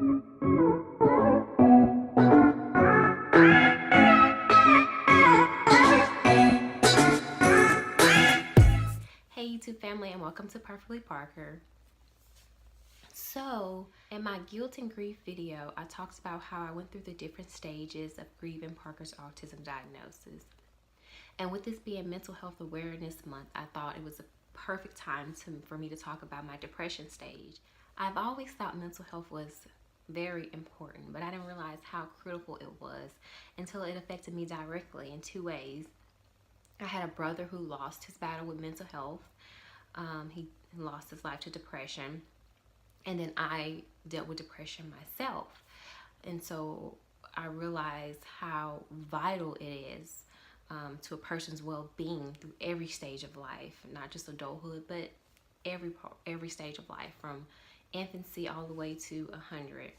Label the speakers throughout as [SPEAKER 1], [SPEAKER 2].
[SPEAKER 1] Hey YouTube family, and welcome to Perfectly Parker. So in my guilt and grief video, I talked about how I went through the different stages of grieving Parker's autism diagnosis. And with this being Mental Health Awareness Month, I thought it was a perfect time for me to talk about my depression stage. I've always thought mental health was very important, but I didn't realize how critical it was until it affected me directly in two ways. I had a brother who lost his battle with mental health. He lost his life to depression, and then I dealt with depression myself. And so I realized how vital it is to a person's well-being through every stage of life, not just adulthood, but every stage of life, from infancy all the way to 100.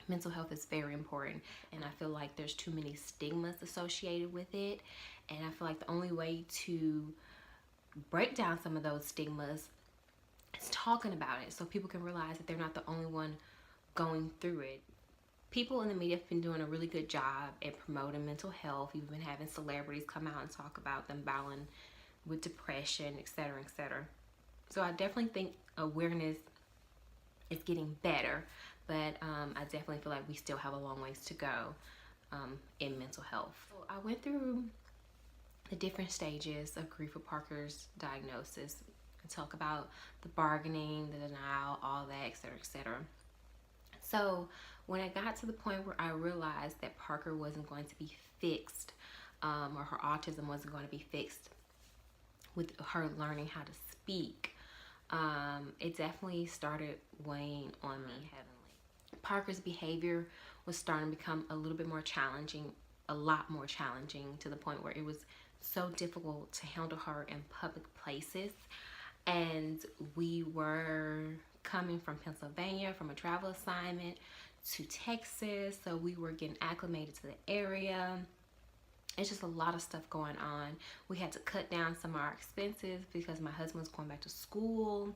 [SPEAKER 1] Mental health is very important, and I feel like there's too many stigmas associated with it, and I feel like the only way to break down some of those stigmas is talking about it, so people can realize that they're not the only one going through it. People in the media have been doing a really good job at promoting mental health. You've been having celebrities come out and talk about them battling with depression, etc., etc. So I definitely think awareness is getting better, but I definitely feel like we still have a long ways to go in mental health. So I went through the different stages of grief with Parker's diagnosis and talk about the bargaining, the denial, all that, etc., etc. So when I got to the point where I realized that Parker wasn't going to be fixed, or her autism wasn't going to be fixed with her learning how to speak, it definitely started weighing on me heavily. Parker's behavior was starting to become a little bit more challenging, a lot more challenging, to the point where it was so difficult to handle her in public places. And we were coming from Pennsylvania from a travel assignment to Texas, so we were getting acclimated to the area. It's just a lot of stuff going on. We had to cut down some of our expenses because my husband was going back to school,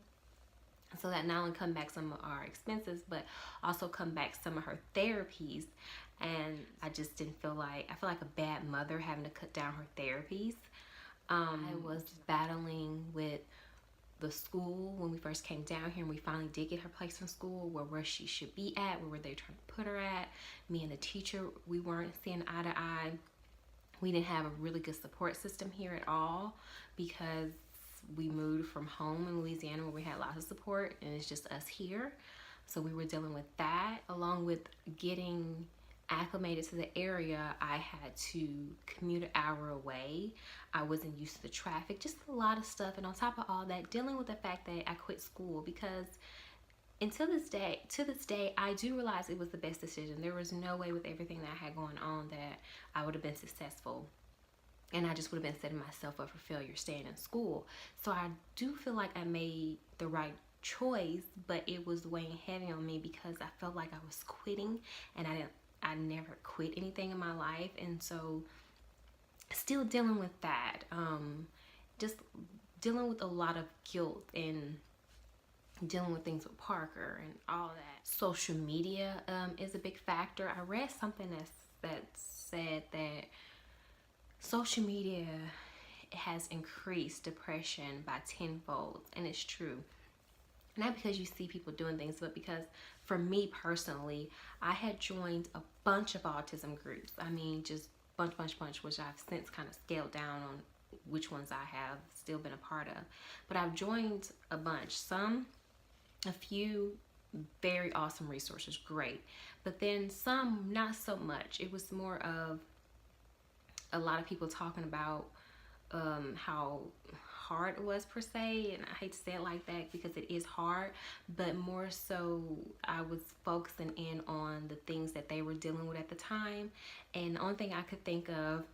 [SPEAKER 1] so that not only come back some of our expenses, but also come back some of her therapies. And I just didn't feel like, I feel like a bad mother having to cut down her therapies. I was battling with the school when we first came down here, and we finally did get her placed in school where she should be at, where were they trying to put her at. Me and the teacher, we weren't seeing eye to eye. We didn't have a really good support system here at all, because we moved from home in Louisiana where we had lots of support, and it's just us here. So we were dealing with that, along with getting acclimated to the area. I had to commute an hour away. I wasn't used to the traffic, just a lot of stuff. And on top of all that, dealing with the fact that I quit school, because until this day, I do realize it was the best decision. There was no way with everything that I had going on that I would have been successful, and I just would have been setting myself up for failure staying in school. So I do feel like I made the right choice, but it was weighing heavy on me because I felt like I was quitting, and I never quit anything in my life. And so still dealing with that, just dealing with a lot of guilt, and dealing with things with Parker and all that. Social media is a big factor. I read something that said that social media has increased depression by tenfold, and it's true. Not because you see people doing things, but because for me personally, I had joined a bunch of autism groups. I mean, just bunch, which I've since kind of scaled down on which ones I have still been a part of. But I've joined a bunch. A few very awesome resources, great. But then some, not so much. It was more of a lot of people talking about how hard it was per se, and I hate to say it like that because it is hard, but more so I was focusing in on the things that they were dealing with at the time, and the only thing I could think of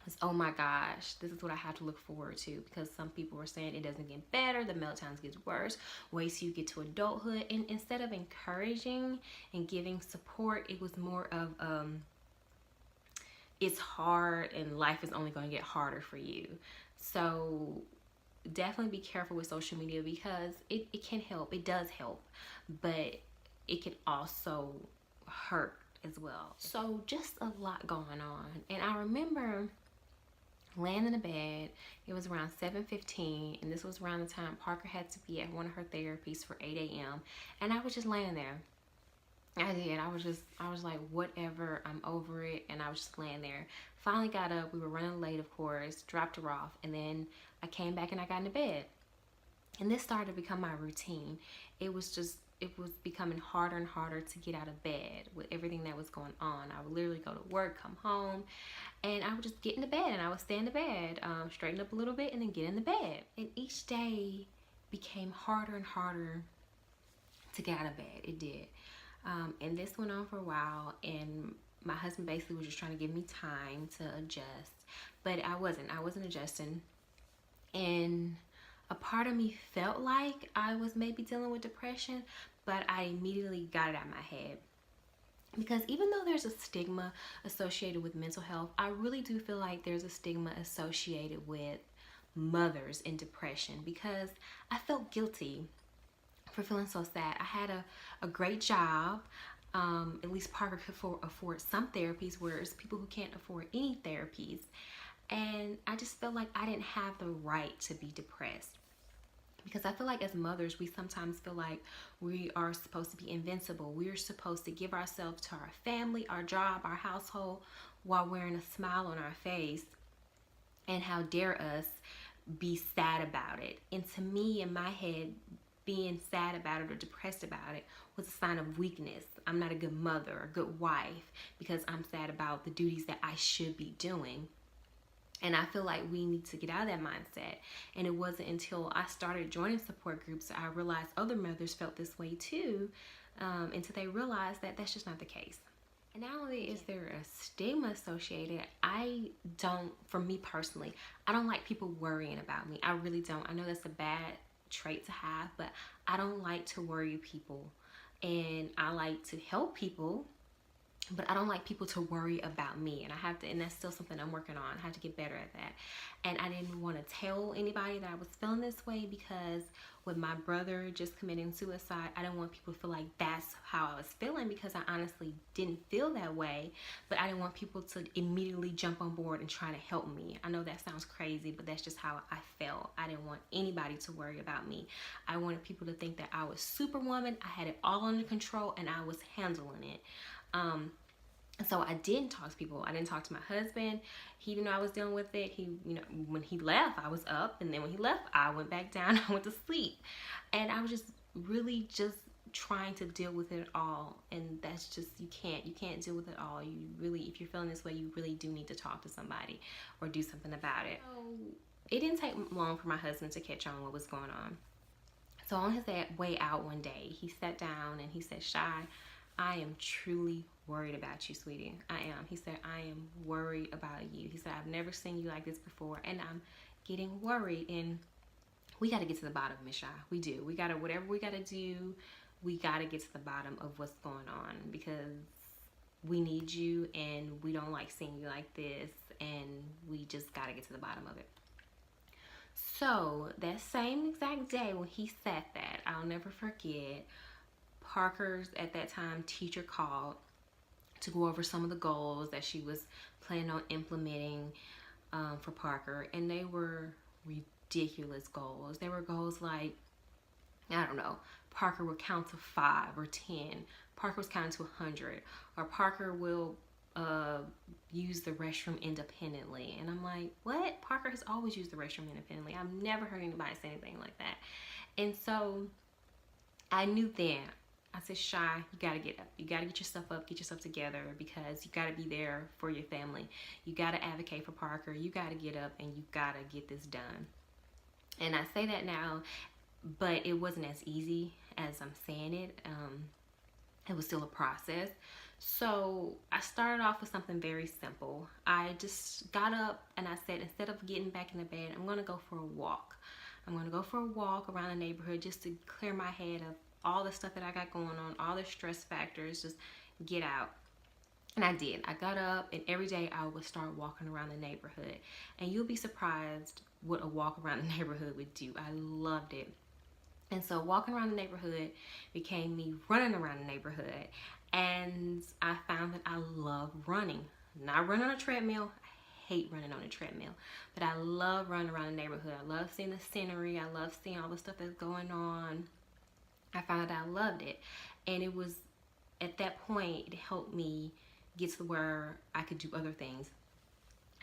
[SPEAKER 1] was, oh my gosh, this is what I have to look forward to, because some people were saying it doesn't get better, the meltdowns get worse, wait till you get to adulthood. And instead of encouraging and giving support, it was more of it's hard and life is only going to get harder for you. So definitely be careful with social media, because it can help, it does help, but it can also hurt as well. So just a lot going on. And I remember laying in the bed. It was around 7:15, and this was around the time Parker had to be at one of her therapies for 8 a.m. And I was just laying there. I did. I was like, whatever, I'm over it. And I was just laying there. Finally got up. We were running late, of course, dropped her off. And then I came back and I got into bed. And this started to become my routine. It was becoming harder and harder to get out of bed with everything that was going on. I would literally go to work, come home, and I would just get into bed, and I would stay in the bed, straighten up a little bit, and then get in the bed. And each day became harder and harder to get out of bed. It did. And this went on for a while, and my husband basically was just trying to give me time to adjust, but I wasn't adjusting. And a part of me felt like I was maybe dealing with depression, but I immediately got it out of my head. Because even though there's a stigma associated with mental health, I really do feel like there's a stigma associated with mothers in depression, because I felt guilty for feeling so sad. I had a great job. At least Parker could afford some therapies, whereas people who can't afford any therapies. And I just felt like I didn't have the right to be depressed. Because I feel like as mothers, we sometimes feel like we are supposed to be invincible. We are supposed to give ourselves to our family, our job, our household, while wearing a smile on our face. And how dare us be sad about it? And to me, in my head, being sad about it or depressed about it was a sign of weakness. I'm not a good mother, a good wife, because I'm sad about the duties that I should be doing. And I feel like we need to get out of that mindset. And it wasn't until I started joining support groups that I realized other mothers felt this way too, until they realized that that's just not the case. And not only is there a stigma associated, for me personally, I don't like people worrying about me. I really don't. I know that's a bad trait to have, but I don't like to worry people. And I like to help people, but I don't like people to worry about me. And that's still something I'm working on. I have to get better at that. And I didn't want to tell anybody that I was feeling this way, because with my brother just committing suicide, I didn't want people to feel like that's how I was feeling, because I honestly didn't feel that way. But I didn't want people to immediately jump on board and try to help me. I know that sounds crazy, but that's just how I felt. I didn't want anybody to worry about me. I wanted people to think that I was Superwoman. I had it all under control and I was handling it. So I didn't talk to people. I didn't talk to my husband. He didn't know I was dealing with it. When he left, I was up, and then when he left, I went back down. I went to sleep, and I was just really just trying to deal with it all. And that's just, you can't deal with it all. You really, if you're feeling this way, you really do need to talk to somebody or do something about it. So it didn't take long for my husband to catch on what was going on. So on his way out one day, he sat down and he said, "Shy, I am truly worried about you, sweetie. I am." He said, "I am worried about you." He said, "I've never seen you like this before, and I'm getting worried. And we got to get to the bottom, Miss Shy. We do. We got to, whatever we got to do, we got to get to the bottom of what's going on, because we need you, and we don't like seeing you like this, and we just got to get to the bottom of it." So that same exact day when he said that, I'll never forget, Parker's, at that time, teacher called to go over some of the goals that she was planning on implementing for Parker. And they were ridiculous goals. They were goals like, I don't know, Parker will count to 5 or 10. Parker was counting to 100. Or Parker will use the restroom independently. And I'm like, what? Parker has always used the restroom independently. I've never heard anybody say anything like that. And so I knew then, I said, "Shy, you got to get up. You got to get yourself up, get yourself together, because you got to be there for your family. You got to advocate for Parker. You got to get up, and you got to get this done." And I say that now, but it wasn't as easy as I'm saying it. It was still a process. So I started off with something very simple. I just got up and I said, instead of getting back in the bed, I'm going to go for a walk. I'm going to go for a walk around the neighborhood just to clear my head of all the stuff that I got going on, all the stress factors, just get out. And I did. I got up, and every day I would start walking around the neighborhood. And you'll be surprised what a walk around the neighborhood would do. I loved it. And so walking around the neighborhood became me running around the neighborhood. And I found that I love running. Not running on a treadmill. I hate running on a treadmill. But I love running around the neighborhood. I love seeing the scenery. I love seeing all the stuff that's going on. I found out I loved it. And it was at that point, it helped me get to where I could do other things.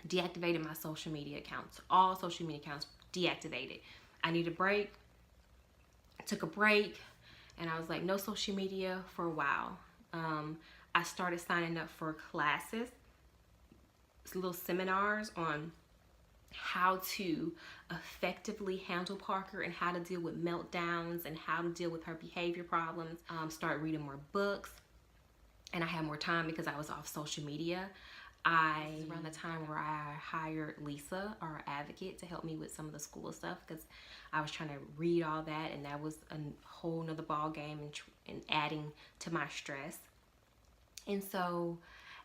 [SPEAKER 1] Deactivated my social media accounts. All social media accounts deactivated. I need a break. Took a break, and I was like, no social media for a while. I started signing up for classes, little seminars on how to effectively handle Parker and how to deal with meltdowns and how to deal with her behavior problems. Start reading more books, and I had more time because I was off social media. This is around the time where I hired Lisa, our advocate, to help me with some of the school stuff, because I was trying to read all that, and that was a whole nother ball game and adding to my stress. And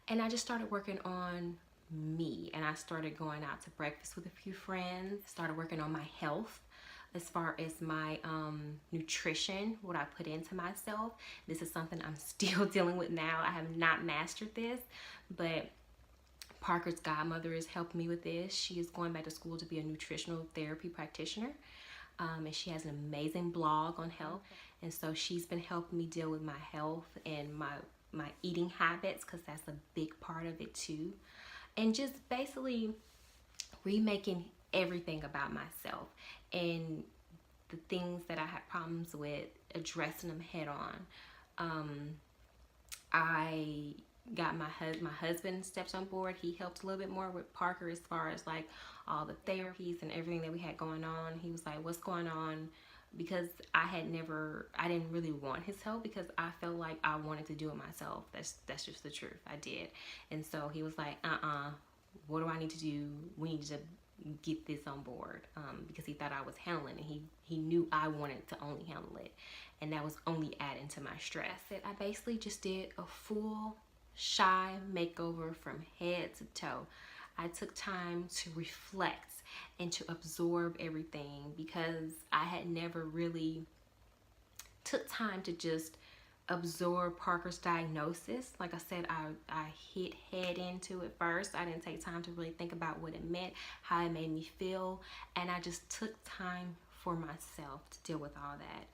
[SPEAKER 1] I just started working on me, and I started going out to breakfast with a few friends, started working on my health as far as my nutrition, what I put into myself. This is something I'm still dealing with now. I have not mastered this, but Parker's godmother is helping me with this. She is going back to school to be a nutritional therapy practitioner, and she has an amazing blog on health. And so she's been helping me deal with my health and my eating habits, because that's a big part of it too. And just basically remaking everything about myself and the things that I had problems with, addressing them head on. I got my husband stepped on board. He helped a little bit more with Parker as far as like all the therapies and everything that we had going on. He was like, what's going on? Because I didn't really want his help, because I felt like I wanted to do it myself. That's just the truth. I did. And so he was like, what do I need to do? We need to get this on board, because he thought I was handling it. He knew I wanted to only handle it, and that was only adding to my stress. I basically just did a full shy makeover from head to toe. I took time to reflect and to absorb everything, because I had never really took time to just absorb Parker's diagnosis. Like I said, I hit head into it first. I didn't take time to really think about what it meant, how it made me feel, and I just took time for myself to deal with all that.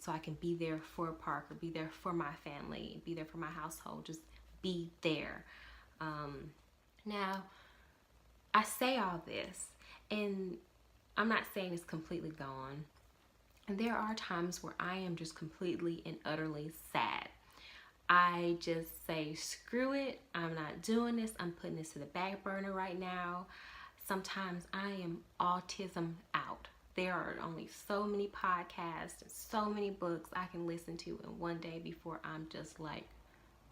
[SPEAKER 1] So I can be there for Parker, be there for my family, be there for my household, just be there. Now, I say all this, and I'm not saying it's completely gone. And there are times where I am just completely and utterly sad. I just say, screw it, I'm not doing this, I'm putting this to the back burner right now. Sometimes I am autism out. There are only so many podcasts and so many books I can listen to in one day before I'm just like,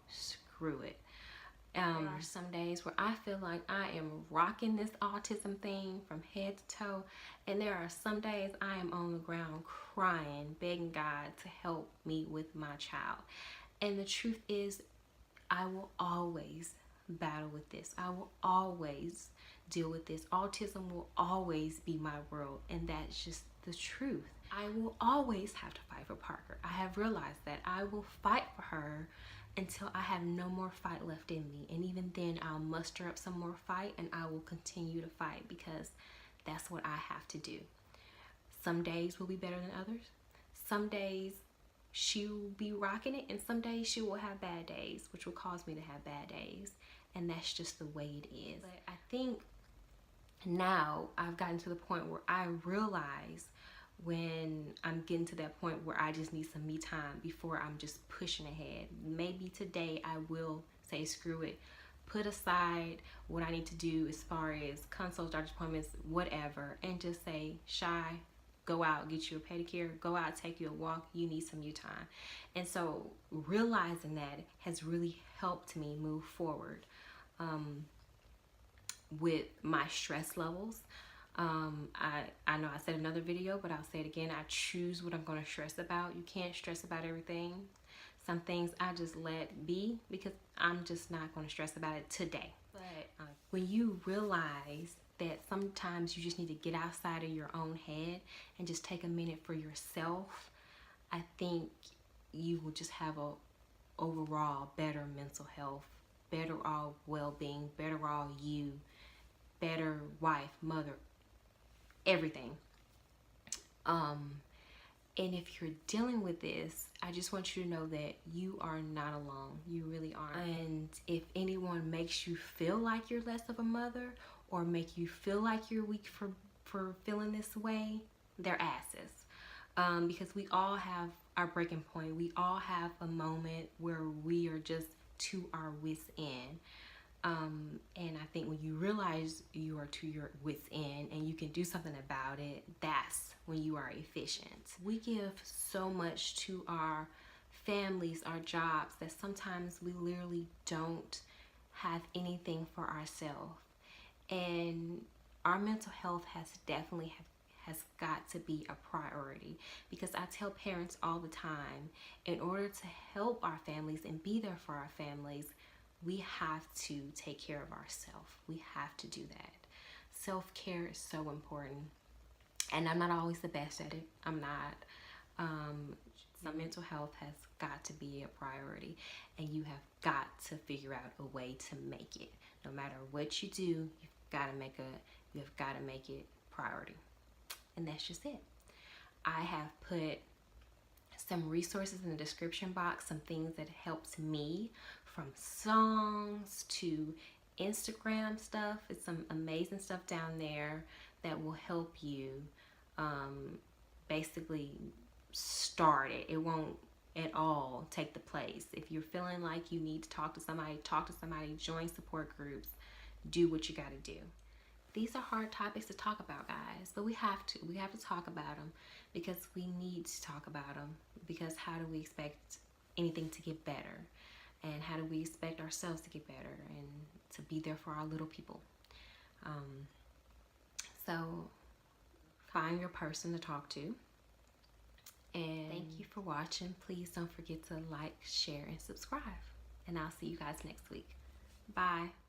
[SPEAKER 1] screw it. There are some days where I feel like I am rocking this autism thing from head to toe, and there are some days I am on the ground crying, begging God to help me with my child. And the truth is, I will always battle with this. I will always deal with this. Autism will always be my world, and that's just the truth. I will always have to fight for Parker. I have realized that I will fight for her until I have no more fight left in me. And even then, I'll muster up some more fight, and I will continue to fight, because that's what I have to do. Some days will be better than others. Some days she will be rocking it, and some days she will have bad days, which will cause me to have bad days. And that's just the way it is. But I think now I've gotten to the point where I realize when I'm getting to that point where I just need some me time before I'm just pushing ahead. Maybe today I will say, screw it, put aside what I need to do as far as consults, doctor's appointments, whatever, and just say, Shy, go out, get you a pedicure, go out, take you a walk, you need some you time. And so realizing that has really helped me move forward with my stress levels. I know I said another video, but I'll say it again. I choose what I'm going to stress about. You can't stress about everything. Some things I just let be, because I'm just not going to stress about it today. But when you realize that sometimes you just need to get outside of your own head and just take a minute for yourself, I think you will just have a overall better mental health, better all well-being, better all you, better wife, mother, everything. And if you're dealing with this, I just want you to know that you are not alone. You really aren't. And if anyone makes you feel like you're less of a mother or make you feel like you're weak for feeling this way, they're asses. Because we all have our breaking point. We all have a moment where we are just to our wits' end. And I think when you realize you are to your wits' end and you can do something about it, that's when you are efficient. We give so much to our families, our jobs, that sometimes we literally don't have anything for ourselves. And our mental health has definitely has got to be a priority, because I tell parents all the time, in order to help our families and be there for our families, we have to take care of ourselves. We have to do that. Self-care is so important. And I'm not always the best at it. I'm not. So mental health has got to be a priority. And you have got to figure out a way to make it. No matter what you do, you've got to make it priority. And that's just it. I have put some resources in the description box, some things that helps me, from songs to Instagram stuff. It's some amazing stuff down there that will help you basically start it. It won't at all take the place. If you're feeling like you need to talk to somebody, join support groups, do what you got to do. These are hard topics to talk about, guys, but we have to talk about them, because we need to talk about them. Because how do we expect anything to get better? And how do we expect ourselves to get better and to be there for our little people? So find your person to talk to. And thank you for watching. Please don't forget to like, share, and subscribe. And I'll see you guys next week. Bye.